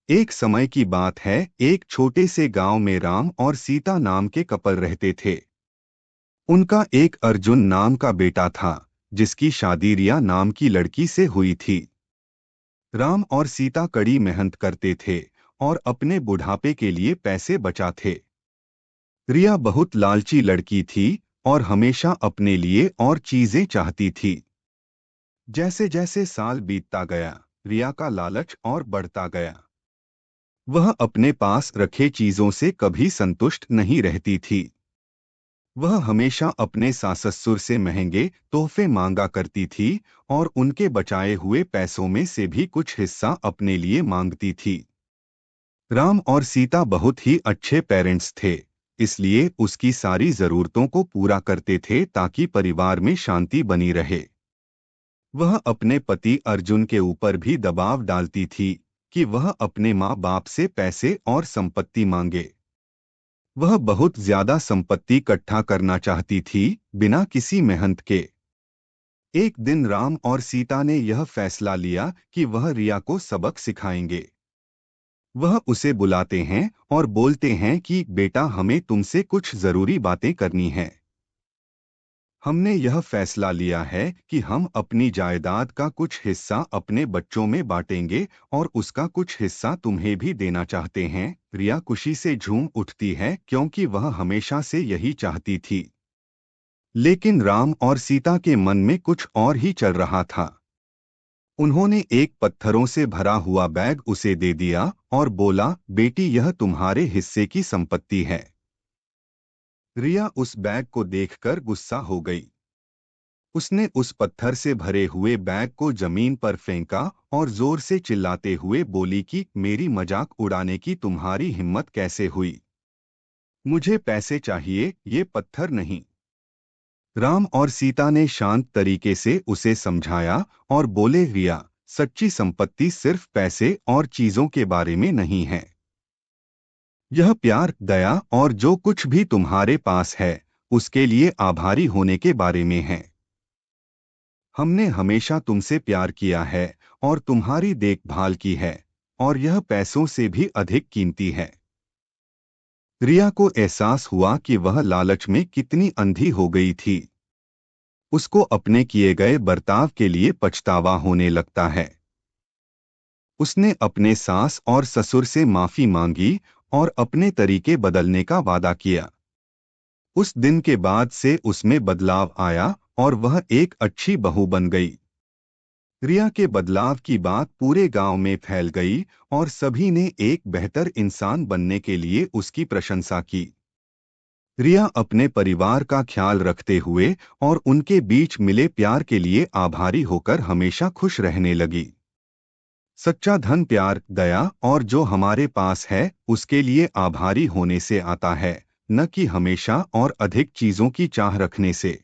एक समय की बात है, एक छोटे से गांव में राम और सीता नाम के कपल रहते थे। उनका एक अर्जुन नाम का बेटा था, जिसकी शादी रिया नाम की लड़की से हुई थी। राम और सीता कड़ी मेहनत करते थे और अपने बुढ़ापे के लिए पैसे बचाते। रिया बहुत लालची लड़की थी और हमेशा अपने लिए और चीजें चाहती थी। जैसे जैसे साल बीतता गया, रिया का लालच और बढ़ता गया। वह अपने पास रखे चीजों से कभी संतुष्ट नहीं रहती थी। वह हमेशा अपने सास ससुर से महंगे तोहफे मांगा करती थी और उनके बचाए हुए पैसों में से भी कुछ हिस्सा अपने लिए मांगती थी। राम और सीता बहुत ही अच्छे पेरेंट्स थे, इसलिए उसकी सारी जरूरतों को पूरा करते थे ताकि परिवार में शांति बनी रहे। वह अपने पति अर्जुन के ऊपर भी दबाव डालती थी कि वह अपने माँ बाप से पैसे और संपत्ति मांगे। वह बहुत ज्यादा संपत्ति इकट्ठा करना चाहती थी, बिना किसी मेहनत के। एक दिन राम और सीता ने यह फैसला लिया कि वह रिया को सबक सिखाएंगे। वह उसे बुलाते हैं और बोलते हैं कि बेटा, हमें तुमसे कुछ जरूरी बातें करनी हैं। हमने यह फैसला लिया है कि हम अपनी जायदाद का कुछ हिस्सा अपने बच्चों में बांटेंगे और उसका कुछ हिस्सा तुम्हें भी देना चाहते हैं। रिया खुशी से झूम उठती है क्योंकि वह हमेशा से यही चाहती थी। लेकिन राम और सीता के मन में कुछ और ही चल रहा था। उन्होंने एक पत्थरों से भरा हुआ बैग उसे दे दिया और बोला, बेटी, यह तुम्हारे हिस्से की संपत्ति है। रिया उस बैग को देखकर गुस्सा हो गई। उसने उस पत्थर से भरे हुए बैग को जमीन पर फेंका और जोर से चिल्लाते हुए बोली कि मेरी मजाक उड़ाने की तुम्हारी हिम्मत कैसे हुई? मुझे पैसे चाहिए, ये पत्थर नहीं। राम और सीता ने शांत तरीके से उसे समझाया और बोले, रिया, सच्ची संपत्ति सिर्फ पैसे और चीजों के बारे में नहीं है। यह प्यार, दया और जो कुछ भी तुम्हारे पास है, उसके लिए आभारी होने के बारे में है। हमने हमेशा तुमसे प्यार किया है और तुम्हारी देखभाल की है, और यह पैसों से भी अधिक कीमती है। रिया को एहसास हुआ कि वह लालच में कितनी अंधी हो गई थी। उसको अपने किए गए बर्ताव के लिए पछतावा होने लगता है। उसने अपने सास और ससुर से माफी मांगी और अपने तरीके बदलने का वादा किया। उस दिन के बाद से उसमें बदलाव आया और वह एक अच्छी बहू बन गई। रिया के बदलाव की बात पूरे गांव में फैल गई और सभी ने एक बेहतर इंसान बनने के लिए उसकी प्रशंसा की। रिया अपने परिवार का ख्याल रखते हुए और उनके बीच मिले प्यार के लिए आभारी होकर हमेशा खुश रहने लगी। सच्चा धन प्यार, दया और जो हमारे पास है उसके लिए आभारी होने से आता है, न कि हमेशा और अधिक चीजों की चाह रखने से।